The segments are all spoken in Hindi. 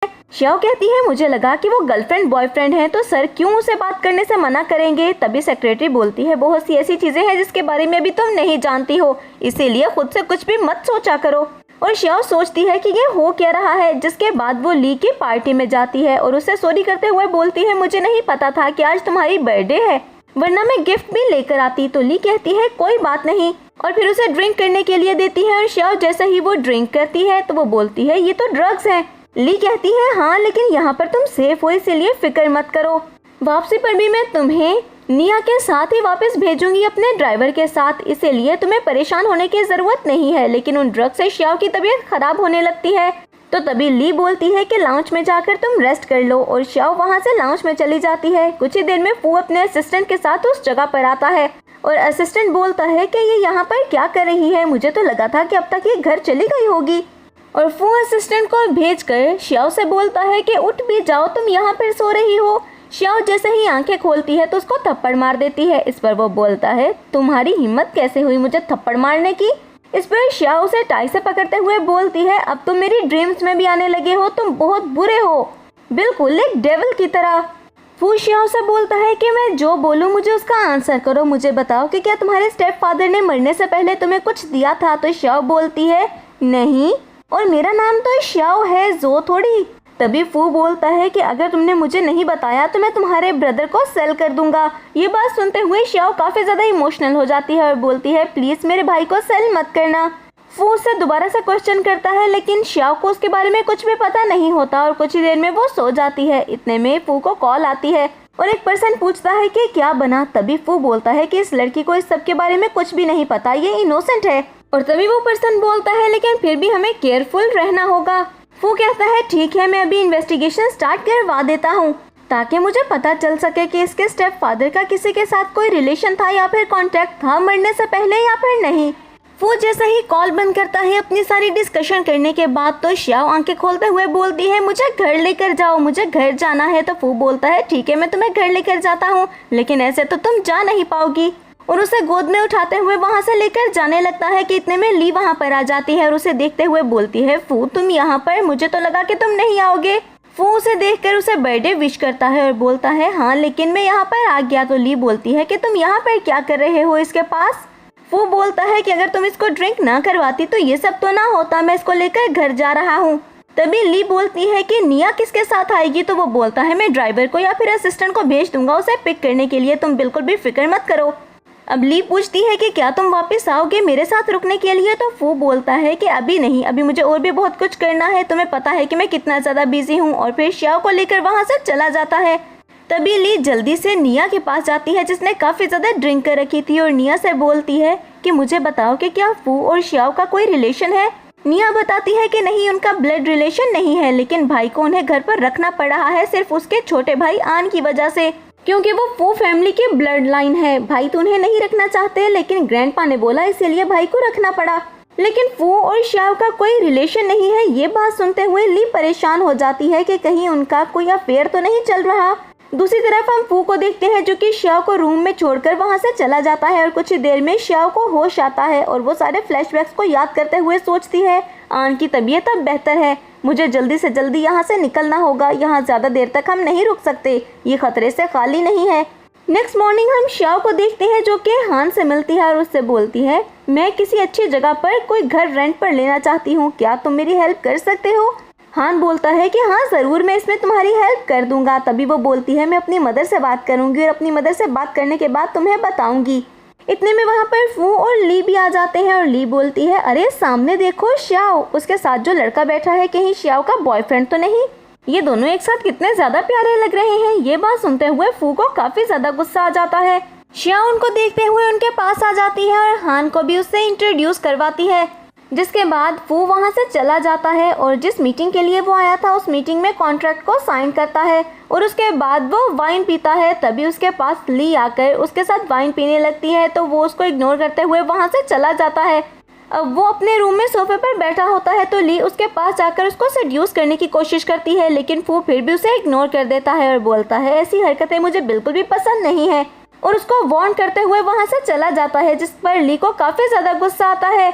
श्याओ कहती है मुझे लगा कि वो गर्लफ्रेंड बॉयफ्रेंड है तो सर क्यों उसे बात करने से मना करेंगे। तभी सेक्रेटरी बोलती है बहुत सी ऐसी चीजें हैं जिसके बारे में भी तुम नहीं जानती हो, इसीलिए खुद से कुछ भी मत सोचा करो। और श्याओ सोचती है कि ये हो क्या रहा है। जिसके बाद वो ली की पार्टी में जाती है और उसे सॉरी करते हुए बोलती है मुझे नहीं पता था कि आज तुम्हारी बर्थडे है, वरना मैं गिफ्ट भी लेकर आती। तो ली कहती है कोई बात नहीं और फिर उसे ड्रिंक करने के लिए देती है। और श्याओ जैसे ही वो ड्रिंक करती है तो वो बोलती है ये तो ड्रग्स हैं। ली कहती है हाँ लेकिन यहाँ पर तुम सेफ हो इसीलिए फिक्र मत करो। वापसी पर भी मैं तुम्हें निया के साथ ही वापस भेजूंगी अपने ड्राइवर के साथ, इसीलिए तुम्हें परेशान होने की जरूरत नहीं है। लेकिन उन ड्रग्स से श्याओ की तबीयत खराब होने लगती है। तो तभी ली बोलती है कि लाउंज में जाकर तुम रेस्ट कर लो और श्याओ वहाँ से लाउंज में चली जाती है। कुछ ही देर में फू अपने असिस्टेंट के साथ उस जगह पर आता है और असिस्टेंट बोलता है कि ये यहाँ पर क्या कर रही है, मुझे तो लगा था कि अब तक ये घर चली गई होगी। और फू असिस्टेंट को भेजकर श्याओ से बोलता है कि उठ भी जाओ, तुम यहाँ पर सो रही हो। श्याओ जैसे ही आंखें खोलती है तो उसको थप्पड़ मार देती है। इस पर वो बोलता है तुम्हारी हिम्मत कैसे हुई मुझे थप्पड़ मारने की। इस पर श्याओ उसे टाई से पकड़ते हुए बोलती है अब तुम मेरी ड्रीम्स में भी आने लगे हो, तुम बहुत बुरे हो, बिल्कुल एक डेविल की तरह। फू श्याओ से बोलता है कि मैं जो बोलूं मुझे उसका आंसर करो, मुझे बताओ कि क्या तुम्हारे स्टेप फादर ने मरने से पहले तुम्हें कुछ दिया था। तो श्याओ बोलती है नहीं, और मेरा नाम तो श्याओ है, जो थोड़ी। तभी फू बोलता है कि अगर तुमने मुझे नहीं बताया तो मैं तुम्हारे ब्रदर को सेल कर दूंगा। ये बात सुनते हुए श्याओ काफी ज्यादा इमोशनल हो जाती है और बोलती है प्लीज मेरे भाई को सेल मत करना। फू उससे दोबारा से क्वेश्चन करता है लेकिन श्याओ को उसके बारे में कुछ भी पता नहीं होता और कुछ ही देर में वो सो जाती है। इतने में फू को कॉल आती है और एक पर्सन पूछता है कि क्या बना। तभी फू बोलता है कि इस लड़की को इस सब के बारे में कुछ भी नहीं पता, ये इनोसेंट है। और तभी वो पर्सन बोलता है लेकिन फिर भी हमें केयरफुल रहना होगा। फू कहता है ठीक है मैं अभी इन्वेस्टिगेशन स्टार्ट करवा देता हूँ ताकि मुझे पता चल सके कि इसके स्टेप फादर का किसी के साथ कोई रिलेशन था या फिर कॉन्टैक्ट था मरने से पहले या फिर नहीं। फू जैसे ही कॉल बंद करता है अपनी सारी डिस्कशन करने के बाद तो श्याओ आंखें खोलते हुए बोलती है मुझे घर लेकर जाओ, मुझे घर जाना है। तो फू बोलता है ठीक है मैं तुम्हें घर लेकर जाता हूँ, लेकिन ऐसे तो तुम जा नहीं पाओगी। और उसे गोद में उठाते हुए वहाँ से लेकर जाने लगता है कि इतने में ली वहाँ पर आ जाती है और उसे देखते हुए बोलती है फू तुम यहाँ पर, मुझे तो लगा कि तुम नहीं आओगे। फू उसे देखकर उसे बर्थडे विश करता है और बोलता है हाँ लेकिन मैं यहाँ पर आ गया। तो ली बोलती है कि तुम यहाँ पर क्या कर रहे हो इसके पास। फू बोलता है कि अगर तुम इसको ड्रिंक ना करवाती तो ये सब तो ना होता, मैं इसको लेकर घर जा रहा हूँ। तभी ली बोलती है कि निया किसके साथ आएगी। तो वो बोलता है मैं ड्राइवर को या फिर असिस्टेंट को भेज दूंगा उसे पिक करने के लिए, तुम बिल्कुल भी फिक्र मत करो। अब ली पूछती है कि क्या तुम वापस आओगे मेरे साथ रुकने के लिए। तो फू बोलता है कि अभी नहीं, अभी मुझे और भी बहुत कुछ करना है, तुम्हें पता है कि मैं कितना ज़्यादा बिजी हूँ। और फिर श्याओ को लेकर वहाँ से चला जाता है। तभी ली जल्दी से निया के पास जाती है जिसने काफ़ी ज़्यादा ड्रिंक कर रखी थी और निया से बोलती है कि मुझे बताओ कि क्या फू और श्याओ का कोई रिलेशन है। निया बताती है कि नहीं उनका ब्लड रिलेशन नहीं है, लेकिन भाई को उन्हें घर पर रखना पड़ रहा है सिर्फ उसके छोटे भाई आन की वजह से, क्योंकि वो फू फैमिली की ब्लड लाइन है। भाई तो उन्हें नहीं रखना चाहते लेकिन ग्रैंडपा ने बोला इसीलिए भाई को रखना पड़ा, लेकिन फू और श्याओ का कोई रिलेशन नहीं है। ये बात सुनते हुए ली परेशान हो जाती है कि कहीं उनका कोई अफेयर तो नहीं चल रहा। दूसरी तरफ हम फू को देखते हैं जो कि श्याओ को रूम में छोड़कर वहां से चला जाता है और कुछ ही देर में श्याओ को होश आता है और वो सारे फ्लैशबैक्स को याद करते हुए सोचती है आन की तबीयत अब बेहतर है, मुझे जल्दी से जल्दी यहाँ से निकलना होगा, यहाँ ज़्यादा देर तक हम नहीं रुक सकते, ये खतरे से खाली नहीं है। नेक्स्ट मॉर्निंग हम श्याओ को देखते हैं जो कि हान से मिलती है और उससे बोलती है मैं किसी अच्छी जगह पर कोई घर रेंट पर लेना चाहती हूँ, क्या तुम मेरी हेल्प कर सकते हो। हान बोलता है कि हाँ ज़रूर, मैं इसमें तुम्हारी हेल्प कर दूंगा। तभी वो बोलती है मैं अपनी मदर से बात करूंगी और अपनी मदर से बात करने के बाद तुम्हें बताऊंगी। इतने में वहाँ पर फू और ली भी आ जाते हैं और ली बोलती है अरे सामने देखो श्याओ, उसके साथ जो लड़का बैठा है कहीं श्याओ का बॉयफ्रेंड तो नहीं, ये दोनों एक साथ कितने ज़्यादा प्यारे लग रहे हैं। ये बात सुनते हुए फू को काफ़ी ज़्यादा गुस्सा आ जाता है। श्याओ उनको देखते हुए उनके पास आ जाती है और हान को भी उससे इंट्रोड्यूस करवाती है, जिसके बाद फू वहाँ से चला जाता है और जिस मीटिंग के लिए वो आया था उस मीटिंग में कॉन्ट्रैक्ट को साइन करता है और उसके बाद वो वाइन पीता है। तभी उसके पास ली आकर उसके साथ वाइन पीने लगती है तो वो उसको इग्नोर करते हुए वहाँ से चला जाता है। अब वो अपने रूम में सोफे पर बैठा होता है तो ली उसके पास जाकर उसको सेड्यूस करने की कोशिश करती है, लेकिन फू फिर भी उसे इग्नोर कर देता है और बोलता है ऐसी हरकतें मुझे बिल्कुल भी पसंद नहीं है और उसको वार्न करते हुए वहाँ से चला जाता है, जिस पर ली को काफ़ी ज़्यादा गुस्सा आता है।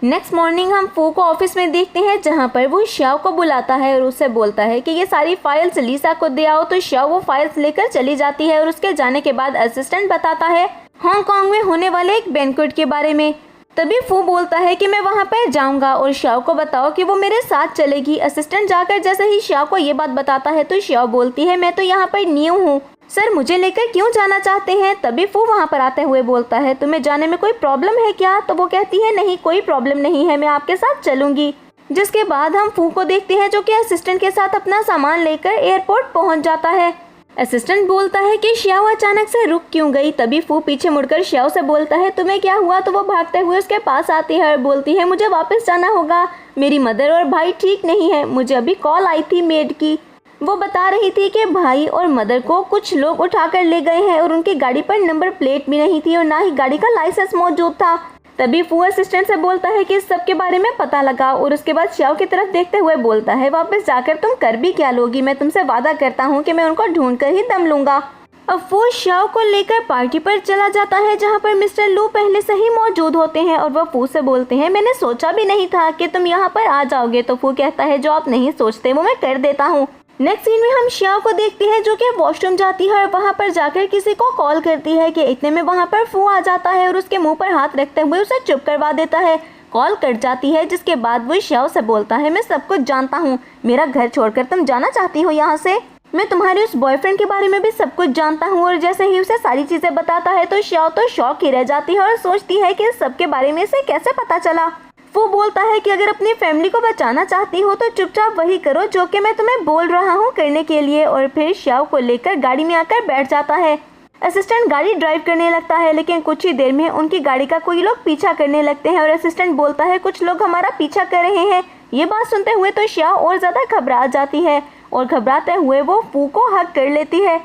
नेक्स्ट मॉर्निंग हम फू को ऑफिस में देखते हैं जहाँ पर वो श्याओ को बुलाता है और उससे बोलता है कि ये सारी फाइल्स लीसा को दे आओ। तो श्याओ वो फाइल्स लेकर चली जाती है और उसके जाने के बाद असिस्टेंट बताता है हांगकांग में होने वाले एक बैंक्वेट के बारे में। तभी फू बोलता है कि मैं वहाँ पर जाऊँगा और श्याओ को बताओ कि वो मेरे साथ चलेगी। असिस्टेंट जाकर जैसे ही श्याओ को ये बात बताता है तो श्याओ बोलती है मैं तो यहाँ पर न्यू हूँ, सर मुझे लेकर क्यों जाना चाहते हैं। तभी फू वहाँ पर आते हुए बोलता है तुम्हें जाने में कोई प्रॉब्लम है क्या। तो वो कहती है नहीं कोई प्रॉब्लम नहीं है, मैं आपके साथ चलूंगी। जिसके बाद हम फू को देखते हैं जो कि असिस्टेंट के साथ अपना सामान लेकर एयरपोर्ट पहुँच जाता है। असिस्टेंट बोलता है कि श्याओ अचानक से रुक क्यों गई। तभी फू पीछे मुड़कर श्याओ से बोलता है तुम्हें क्या हुआ। तो वो भागते हुए उसके पास आती है और बोलती है मुझे वापस जाना होगा, मेरी मदर और भाई ठीक नहीं है। मुझे अभी कॉल आई थी मेड की, वो बता रही थी कि भाई और मदर को कुछ लोग उठाकर ले गए हैं और उनकी गाड़ी पर नंबर प्लेट भी नहीं थी और ना ही गाड़ी का लाइसेंस मौजूद था। तभी फू असिस्टेंट से बोलता है कि इस सब के बारे में पता लगा और उसके बाद श्याओ की तरफ देखते हुए बोलता है वापस जाकर तुम कर भी क्या लोगी, मैं तुमसे वादा करता हूँ कि मैं उनको ढूंढ कर ही दम लूंगा। अब वो श्याओ को लेकर पार्टी पर चला जाता है जहाँ पर मिस्टर लू पहले से ही मौजूद होते हैं और वह फू से बोलते हैं मैंने सोचा भी नहीं था कि तुम यहाँ पर आ जाओगे। तो फू कहता है जो आप नहीं सोचते वो मैं कर देता हूँ। नेक्स्ट सीन में हम श्याओ को देखते हैं जो कि वॉशरूम जाती है और वहाँ पर जाकर किसी को कॉल करती है कि इतने में वहाँ पर फू आ जाता है और उसके मुंह पर हाथ रखते हुए उसे चुप करवा देता है। कॉल कट जाती है जिसके बाद वो श्याओ से बोलता है मैं सब कुछ जानता हूँ, मेरा घर छोड़कर तुम जाना चाहती हो यहाँ से। मैं तुम्हारे उस बॉयफ्रेंड के बारे में भी सब कुछ जानता हूँ। और जैसे ही उसे सारी चीजें बताता है तो श्याओ तो शॉक ही रह जाती है और सोचती है कि इस सब के बारे में इसे कैसे पता चला। वो बोलता है कि अगर अपनी फैमिली को बचाना चाहती हो तो चुपचाप वही करो जो कि मैं तुम्हें बोल रहा हूँ करने के लिए। और फिर श्याओ को लेकर गाड़ी में आकर बैठ जाता है। असिस्टेंट गाड़ी ड्राइव करने लगता है लेकिन कुछ ही देर में उनकी गाड़ी का कोई लोग पीछा करने लगते हैं और असिस्टेंट बोलता है कुछ लोग हमारा पीछा कर रहे हैं। ये बात सुनते हुए तो श्याओ और ज्यादा घबरा जाती है और घबराते हुए वो फू को हक कर लेती है।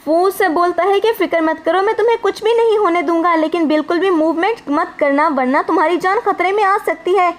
फू उससे बोलता है कि फिक्र मत करो, मैं तुम्हें कुछ भी नहीं होने दूंगा, लेकिन बिल्कुल भी मूवमेंट मत करना वरना तुम्हारी जान खतरे में आ सकती है।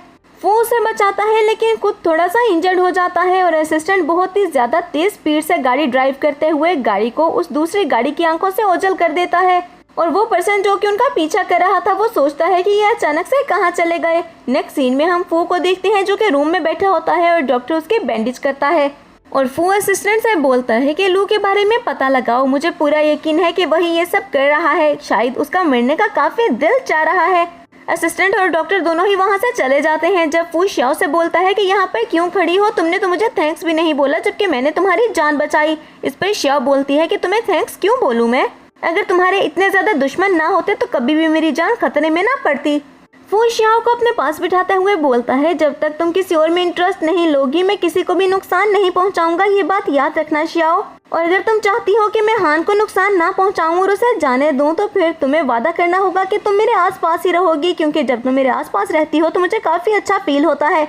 फू उसे बचाता है लेकिन खुद थोड़ा सा इंजर्ड हो जाता है और असिस्टेंट बहुत ही ज्यादा तेज स्पीड से गाड़ी ड्राइव करते हुए गाड़ी को उस दूसरी गाड़ी की आंखों से ओझल कर देता है। और वो पर्सन जो कि उनका पीछा कर रहा था वो सोचता है कि ये अचानक से कहाँ चले गए। नेक्स्ट सीन में हम फू को देखते हैं जो कि रूम में बैठा होता है और डॉक्टर उसके बैंडेज करता है और फू असिस्टेंट से बोलता है कि लू के बारे में पता लगाओ, मुझे पूरा यकीन है कि वही ये सब कर रहा है, शायद उसका मरने का काफी दिल चाह रहा है। असिस्टेंट और डॉक्टर दोनों ही वहाँ से चले जाते हैं। जब फू श्याओ से बोलता है कि यहाँ पर क्यों खड़ी हो, तुमने तो मुझे थैंक्स भी नहीं बोला जबकि मैंने तुम्हारी जान बचाई। इस पर श्याओ बोलती है कि तुम्हें थैंक्स क्यों बोलूँ मैं, अगर तुम्हारे इतने ज्यादा दुश्मन ना होते तो कभी भी मेरी जान खतरे में ना पड़ती। फू श्याओ को अपने पास बिठाते हुए बोलता है जब तक तुम किसी और में इंटरेस्ट नहीं लोगी मैं किसी को भी नुकसान नहीं पहुंचाऊंगा, ये बात याद रखना श्याओ। और अगर तुम चाहती हो कि मैं हान को नुकसान ना पहुंचाऊं और उसे जाने दूं तो फिर तुम्हें वादा करना होगा कि तुम मेरे आसपास ही रहोगी, क्योंकि जब तुम मेरे आसपास रहती हो तो मुझे काफी अच्छा फील होता है।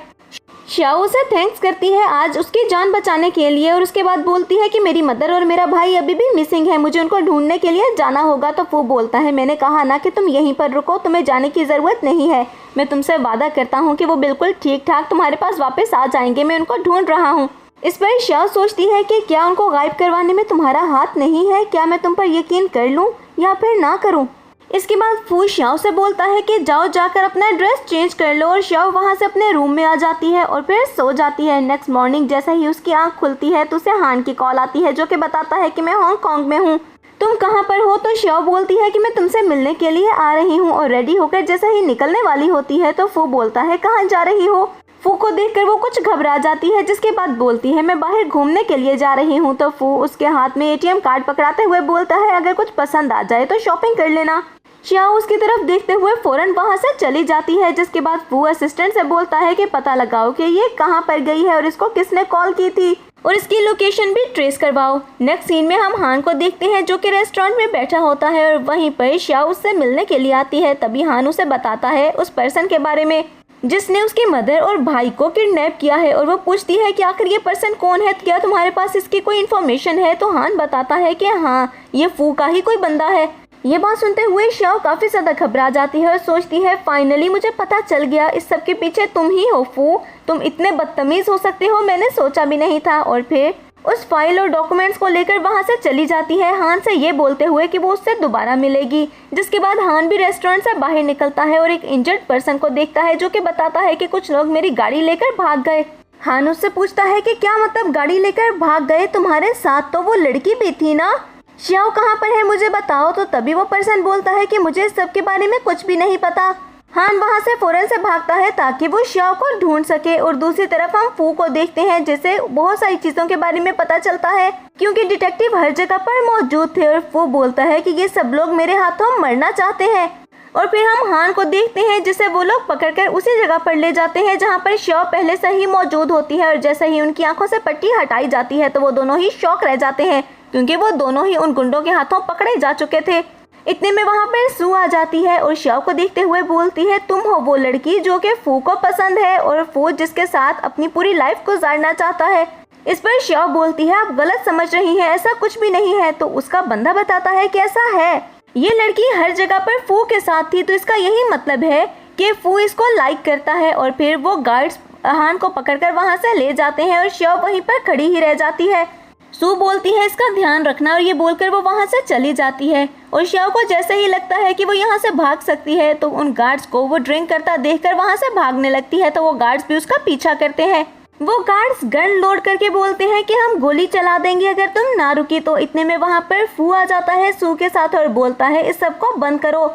श्याओ उसे थैंक्स करती है आज उसकी जान बचाने के लिए और उसके बाद बोलती है कि मेरी मदर और मेरा भाई अभी भी मिसिंग है, मुझे उनको ढूंढने के लिए जाना होगा। तो वो बोलता है मैंने कहा ना कि तुम यहीं पर रुको, तुम्हें जाने की ज़रूरत नहीं है, मैं तुमसे वादा करता हूँ कि वो बिल्कुल ठीक ठाक तुम्हारे पास वापस आ जाएंगे, मैं उनको ढूंढ रहा हूँ। इस पर श्याओ सोचती है कि क्या उनको गायब करवाने में तुम्हारा हाथ नहीं है, क्या मैं तुम पर यकीन कर लूँ या फिर ना करूँ। इसके बाद फू श्याओ से बोलता है कि जाओ जाकर अपना ड्रेस चेंज कर लो और श्याओ वहाँ से अपने रूम में आ जाती है और फिर सो जाती है। नेक्स्ट मॉर्निंग जैसे ही उसकी आंख खुलती है तो उसे हान की कॉल आती है जो कि बताता है कि मैं हांगकांग में हूँ, तुम कहाँ पर हो। तो श्याओ बोलती है कि मैं तुमसे मिलने के लिए आ रही हूँ और रेडी होकर जैसे ही निकलने वाली होती है तो फू बोलता है कहाँ जा रही हो। फू को देखकर वो कुछ घबरा जाती है जिसके बाद बोलती है मैं बाहर घूमने के लिए जा रही हूँ। तो फू उसके हाथ में एटीएम कार्ड पकड़ाते हुए बोलता है अगर कुछ पसंद आ जाए तो शॉपिंग कर लेना। श्याओ उसकी तरफ देखते हुए फौरन वहाँ से चली जाती है। जिसके बाद फू असिस्टेंट से बोलता है कि पता लगाओ कि ये कहाँ पर गई है और इसको किसने कॉल की थी और इसकी लोकेशन भी ट्रेस करवाओ। नेक्स्ट सीन में हम हान को देखते हैं जो कि रेस्टोरेंट में बैठा होता है और वहीं पर श्याओ उससे मिलने के लिए आती है। तभी हान उसे बताता है उस पर्सन के बारे में जिसने उसकी मदर और भाई को किडनैप किया है और वो पूछती है कि आखिर ये पर्सन कौन है, क्या तुम्हारे पास इसकी कोई इन्फॉर्मेशन है। तो हान बताता है कि हाँ ये फू का ही कोई बंदा है। ये बात सुनते हुए श्याओ काफी ज्यादा घबरा जाती है और सोचती है फाइनली मुझे पता चल गया, इस सब के पीछे तुम ही हो फू, तुम इतने बदतमीज हो सकते हो, मैंने सोचा भी नहीं था। और फिर उस फाइल और डॉक्यूमेंट्स को लेकर वहाँ से चली जाती है, हान से ये बोलते हुए कि वो उससे दोबारा मिलेगी। जिसके बाद हान भी रेस्टोरेंट से बाहर निकलता है और एक इंजर्ड पर्सन को देखता है जो कि बताता है कि कुछ लोग मेरी गाड़ी लेकर भाग गए। हान उससे पूछता है कि क्या मतलब गाड़ी लेकर भाग गए, तुम्हारे साथ तो वो लड़की भी थी ना, श्याओ कहाँ पर है मुझे बताओ। तो तभी वो पर्सन बोलता है कि मुझे इस सब के बारे में कुछ भी नहीं पता। हान वहाँ से फौरन से भागता है ताकि वो श्याओ को ढूंढ सके। और दूसरी तरफ हम फू को देखते हैं जिसे बहुत सारी चीजों के बारे में पता चलता है क्योंकि डिटेक्टिव हर जगह पर मौजूद थे। और फू बोलता है कि ये सब लोग मेरे हाथों मरना चाहते हैं। और फिर हम हान को देखते हैं जिसे वो लोग पकड़कर उसी जगह पर ले जाते हैं जहाँ पर श्याओ पहले से ही मौजूद होती है। और जैसे ही उनकी आंखों से पट्टी हटाई जाती है तो वो दोनों ही शॉक रह जाते हैं क्योंकि वो दोनों ही उन गुंडों के हाथों पकड़े जा चुके थे। इतने में वहाँ पर सू आ जाती है और श्याओ को देखते हुए बोलती है तुम हो वो लड़की जो कि फू को पसंद है और फू जिसके साथ अपनी पूरी लाइफ गुजारना चाहता है। इस पर श्याओ बोलती है आप गलत समझ रही हैं, ऐसा कुछ भी नहीं है। तो उसका बंदा बताता है कि ऐसा है, ये लड़की हर जगह पर फू के साथ थी तो इसका यही मतलब है कि फू इसको लाइक करता है। और फिर वो गार्ड्स हान को पकड़कर वहाँ से ले जाते हैं और श्याओ वहीं पर खड़ी ही रह जाती है। सू बोलती है इसका ध्यान रखना और ये बोलकर वो वहाँ से चली जाती है। और श्याओ को जैसे ही लगता है कि वो यहाँ से भाग सकती है तो उन गार्ड्स को वो ड्रिंक करता देखकर वहाँ से भागने लगती है। तो वो गार्ड्स भी उसका पीछा करते हैं। वो गार्ड्स गन लोड करके बोलते हैं कि हम गोली चला देंगे अगर तुम ना रुकी। तो इतने में वहाँ पर फू आ जाता है सू के साथ और बोलता है इस सब को बंद करो।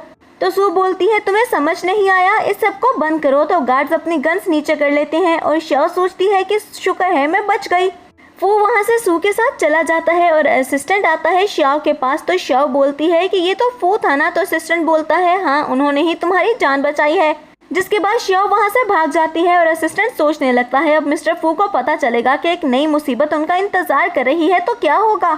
तो सू बोलती है तुम्हें समझ नहीं आया, इस सब को बंद करो। तो गार्ड्स अपनी गन्स नीचे कर लेते हैं और श्याओ सोचती है कि शुक्र है मैं बच गई। फू वहाँ से सू के साथ चला जाता है और असिस्टेंट आता है श्याओ के पास। तो श्याओ बोलती है कि ये तो फू था ना। तो असिस्टेंट बोलता है हाँ उन्होंने ही तुम्हारी जान बचाई है। जिसके बाद श्याओ वहाँ से भाग जाती है और असिस्टेंट सोचने लगता है अब मिस्टर फू को पता चलेगा कि एक नई मुसीबत उनका इंतजार कर रही है तो क्या होगा।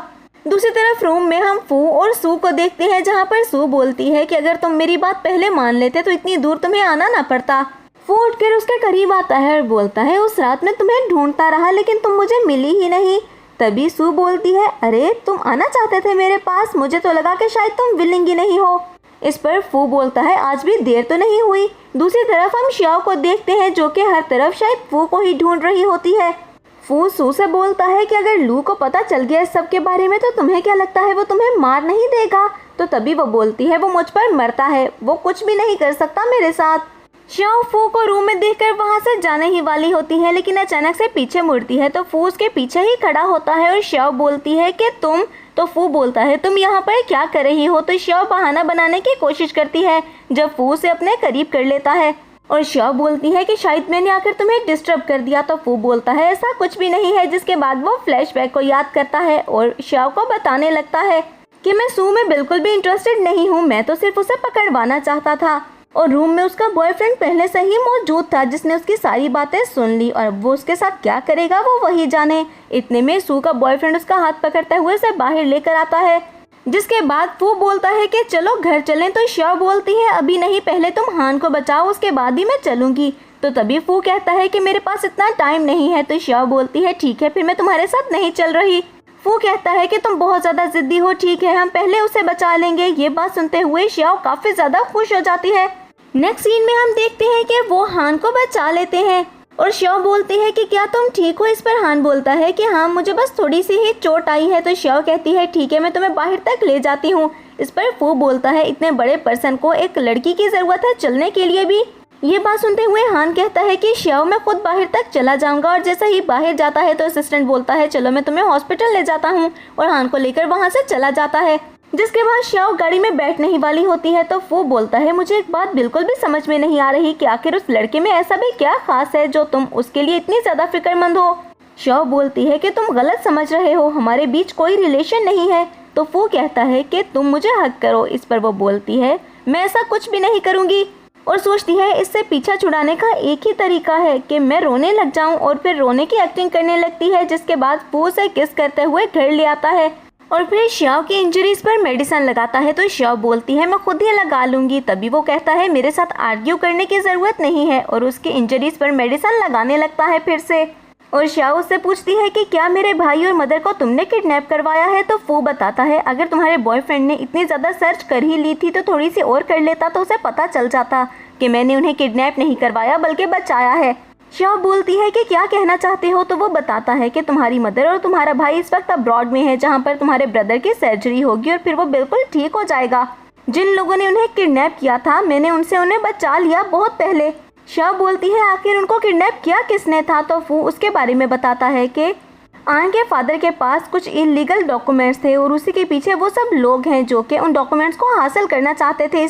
दूसरी तरफ रूम में हम फू और सू को देखते हैं जहाँ पर सू बोलती है कि अगर तुम मेरी बात पहले मान लेते तो इतनी दूर तुम्हें आना ना पड़ता। फू उठकर उसके करीब आता है और बोलता है उस रात में तुम्हें ढूंढता रहा लेकिन तुम मुझे मिली ही नहीं। तभी सू बोलती है अरे तुम आना चाहते थे मेरे पास, मुझे तो लगा कि शायद तुम विलिंग ही नहीं हो। इस पर फू बोलता है आज भी देर तो नहीं हुई। दूसरी तरफ हम श्याओ को देखते हैं जो कि हर तरफ शायद फू को ही ढूंढ रही होती है। फू सू से बोलता है कि अगर लू को पता चल गया इस सब के बारे में तो तुम्हें क्या लगता है वो तुम्हें मार नहीं देगा। तो तभी वो बोलती है वो मुझ पर मरता है, वो कुछ भी नहीं कर सकता मेरे साथ। श्याओ फू को रूम में देखकर वहाँ से जाने ही वाली होती है लेकिन अचानक से पीछे मुड़ती है तो फू उसके पीछे ही खड़ा होता है और श्याओ बोलती है कि तुम। तो फू बोलता है तुम यहाँ पर क्या कर रही हो। तो श्याओ बहाना बनाने की कोशिश करती है जब फू उसे अपने करीब कर लेता है और श्याओ बोलती है कि शायद मैंने आकर तुम्हें डिस्टर्ब कर दिया। तो फू बोलता है ऐसा कुछ भी नहीं है। जिसके बाद वो फ्लैशबैक को याद करता है और श्याओ को बताने लगता है कि मैं सू में बिल्कुल भी इंटरेस्टेड नहीं हूँ, मैं तो सिर्फ उसे पकड़वाना चाहता था। और रूम में उसका बॉयफ्रेंड पहले से ही मौजूद था जिसने उसकी सारी बातें सुन ली और अब वो उसके साथ क्या करेगा वो वही जाने। इतने में सू का बॉयफ्रेंड उसका हाथ पकड़ते हुए उसे बाहर लेकर आता है। जिसके बाद फू बोलता है कि चलो घर चलें। तो श्याओ बोलती है अभी नहीं, पहले तुम हान को बचाओ उसके बाद ही मैं चलूंगी। तो तभी फू कहता है कि मेरे पास इतना टाइम नहीं है। तो श्याओ बोलती है ठीक है फिर मैं तुम्हारे साथ नहीं चल रही। फू कहता है कि तुम बहुत ज्यादा जिद्दी हो, ठीक है हम पहले उसे बचा लेंगे। ये बात सुनते हुए श्याओ काफी ज्यादा खुश हो जाती है। नेक्स्ट सीन में हम देखते हैं कि वो हान को बचा लेते हैं और श्याओ बोलती है कि क्या तुम ठीक हो। इस पर हान बोलता है कि हाँ मुझे बस थोड़ी सी ही चोट आई है। तो श्याओ कहती है ठीक है मैं तुम्हें बाहर तक ले जाती हूँ। इस पर फू बोलता है इतने बड़े पर्सन को एक लड़की की जरूरत है चलने के लिए भी। ये बात सुनते हुए हान कहता है कि श्याओ मैं खुद बाहर तक चला जाऊंगा। और जैसे ही बाहर जाता है तो असिस्टेंट बोलता है चलो मैं तुम्हें हॉस्पिटल ले जाता हूँ और हान को लेकर वहाँ से चला जाता है। जिसके बाद श्याओ गाड़ी में बैठने ही वाली होती है तो फू बोलता है मुझे एक बात बिल्कुल भी समझ में नहीं आ रही कि आखिर उस लड़के में ऐसा भी क्या खास है जो तुम उसके लिए इतनी ज्यादा फिक्रमंद हो। श्याओ बोलती है कि तुम गलत समझ रहे हो, हमारे बीच कोई रिलेशन नहीं है। तो फू कहता है कि तुम मुझे हक करो। इस पर वो बोलती है मैं ऐसा कुछ भी नहीं करूँगी और सोचती है इससे पीछा छुड़ाने का एक ही तरीका है कि मैं रोने लग जाऊं और फिर रोने की एक्टिंग करने लगती है। जिसके बाद फू उसे किस करते हुए घर ले आता है और फिर श्याओ की इंजरीज पर मेडिसिन लगाता है। तो श्याओ बोलती है मैं खुद ही लगा लूंगी। तभी वो कहता है मेरे साथ आर्ग्यू करने की ज़रूरत नहीं है और उसकी इंजरीज पर मेडिसिन लगाने लगता है फिर से। और श्याओ उससे पूछती है कि क्या मेरे भाई और मदर को तुमने किडनैप करवाया है। तो फू बताता है अगर तुम्हारे बॉयफ्रेंड ने इतनी ज़्यादा सर्च कर ही ली थी तो थोड़ी सी और कर लेता तो उसे पता चल जाता कि मैंने उन्हें किडनैप नहीं करवाया बल्कि बचाया है। शव बोलती है कि क्या कहना चाहते हो, तो वो बताता है कि तुम्हारी मदर और तुम्हारा भाई इस वक्त अब्रॉड में है, जहाँ पर तुम्हारे ब्रदर की सर्जरी होगी और फिर वो बिल्कुल ठीक हो जाएगा। जिन लोगों ने उन्हें किडनैप किया था, मैंने उनसे उन्हें बचा लिया बहुत पहले। शव बोलती है आखिर उनको किडनैप किया किसने था, तो फू उसके बारे में बताता है कि आन के फादर के पास कुछ इलीगल डॉक्यूमेंट्स थे और उसी के पीछे वो सब लोग हैं जो कि उन डॉक्यूमेंट्स को हासिल करना चाहते थे।